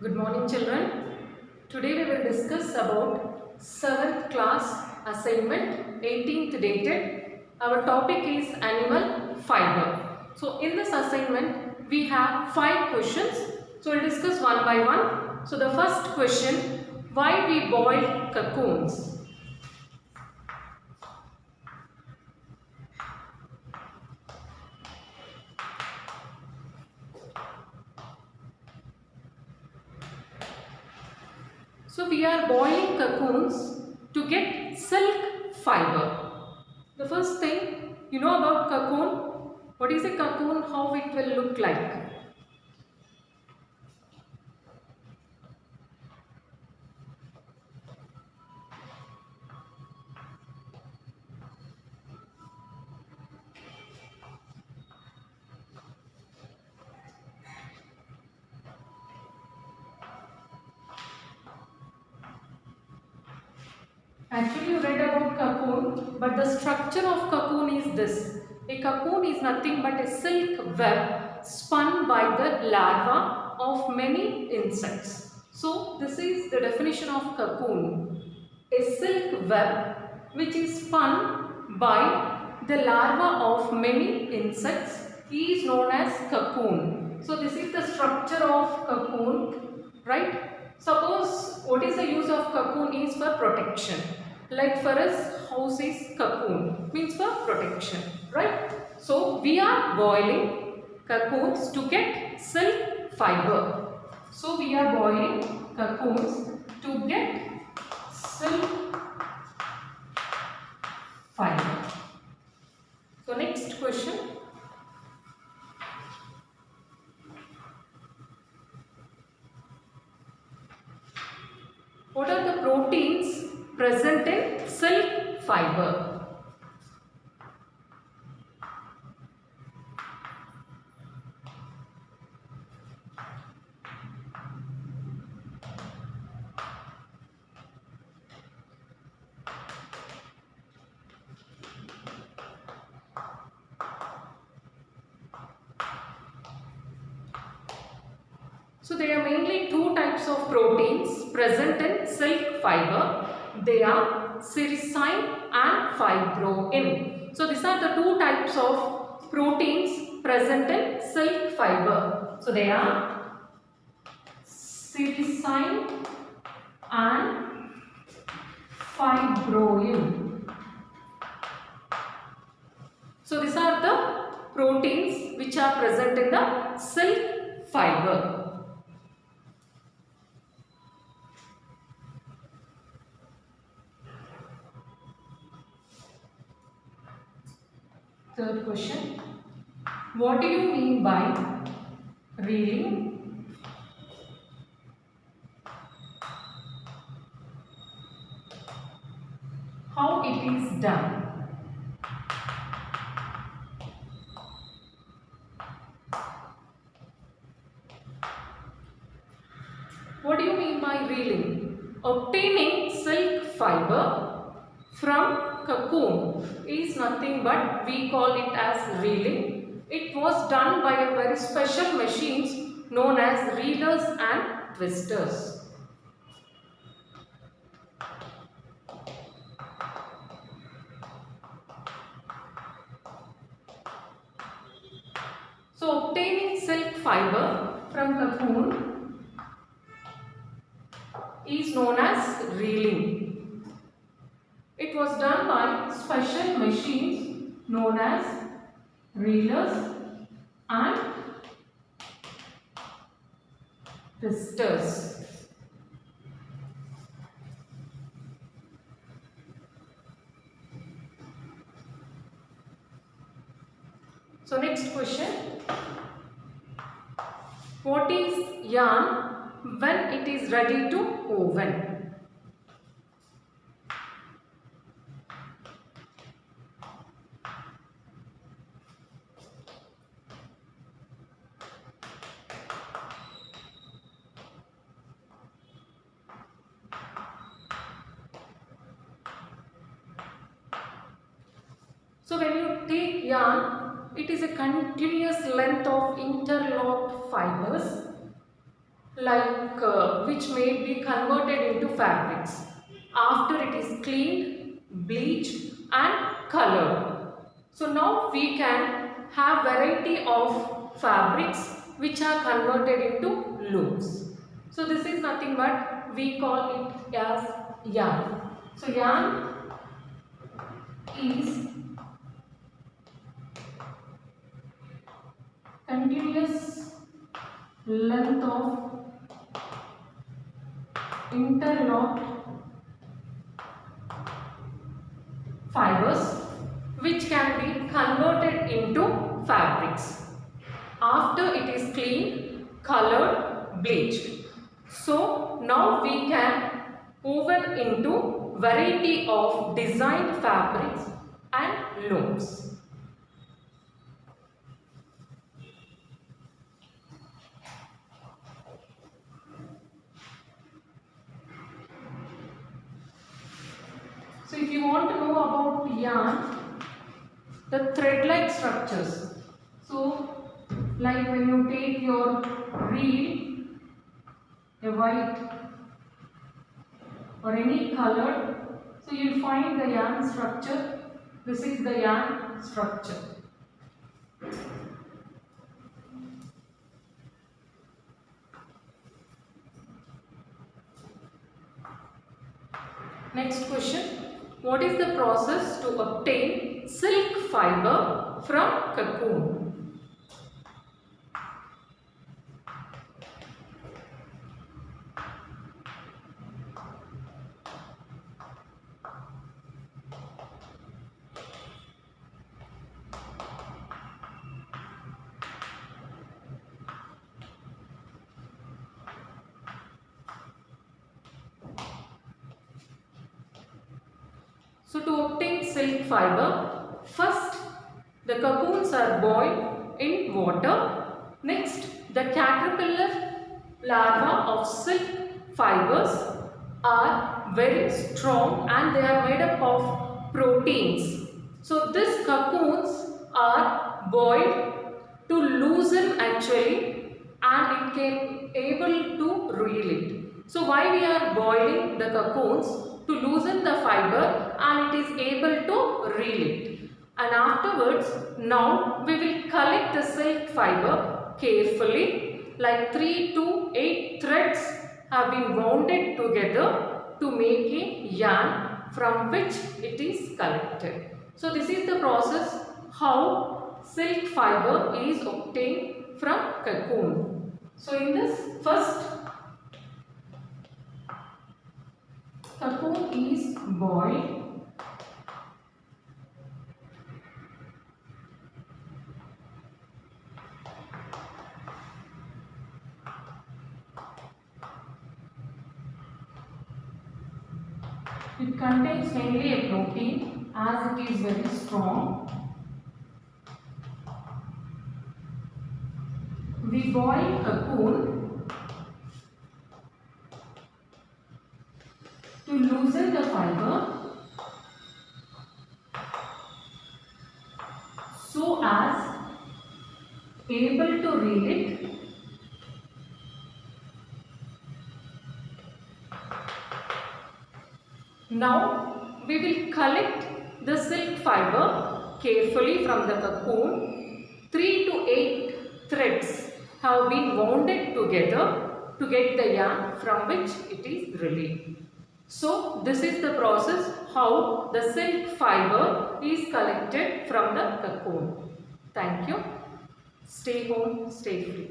Good morning children. Today we will discuss about 7th class assignment 18th dated. Our topic is animal fiber. So in this assignment we have 5 questions. So we'll discuss one by one. So the first question, why we boil cocoons? So we are boiling cocoons to get silk fiber. The first thing, you know about cocoon. What is a cocoon? How it will look like? Actually, you read about cocoon, but the structure of cocoon is this. A cocoon is nothing but a silk web spun by the larva of many insects. So, this is the definition of cocoon. A silk web which is spun by the larva of many insects is known as cocoon. So, this is the structure of cocoon, right? Suppose what is the use of cocoon is for protection. Like for us, house is cocoon, means for protection, right? So we are boiling cocoons to get silk fiber. So we are boiling cocoons to get silk fiber. So next question. What are the proteins present in silk fiber? So there are mainly two types of proteins present in silk fiber. They are sericin and fibroin. So these are the two types of proteins present in silk fiber. So they are sericin and fibroin. So these are the proteins which are present in the silk fiber. Third question, what do you mean by reeling? How it is done? What do you mean by reeling? Obtaining silk fiber from cocoon is nothing but we call it as reeling. It was done by a very special machines known as reelers and twisters. So obtaining silk fiber from cocoon is known as reeling. It was done by special machines known as reelers and twisters. So next question, what is yarn when it is ready to woven? So when you take yarn, it is a continuous length of interlocked fibers which may be converted into fabrics after it is cleaned, bleached and colored. So now we can have variety of fabrics which are converted into looms. So this is nothing but we call it as yarn. So yarn is continuous length of interlocked fibers which can be converted into fabrics after it is cleaned, colored, bleached. So now we can woven into variety of designed fabrics and looms. So if you want to know about yarn, the thread-like structures. So like when you take your reel, a white or any colored, so you will find the yarn structure. This is the yarn structure. Next question. What is the process to obtain silk fiber from cocoon? So to obtain silk fiber, first the cocoons are boiled in water. Next, the caterpillar larvae of silk fibers are very strong and they are made up of proteins. So these cocoons are boiled to loosen actually, and it can able to reel it. So why we are boiling the cocoons? To loosen the fiber and it is able to reel it. And afterwards, now we will collect the silk fiber carefully, like 3 to 8 threads have been wounded together to make a yarn from which it is collected. So this is the process how silk fiber is obtained from cocoon. So in this first, cocoon is boiled. It contains mainly a protein as it is very strong. We boil cocoon to loosen the fiber so as able to reel it. Now we will collect the silk fiber carefully from the cocoon. 3 to 8 threads have been wounded together to get the yarn from which it is relieved. So this is the process how the silk fiber is collected from the cocoon. Thank you. Stay home, stay free.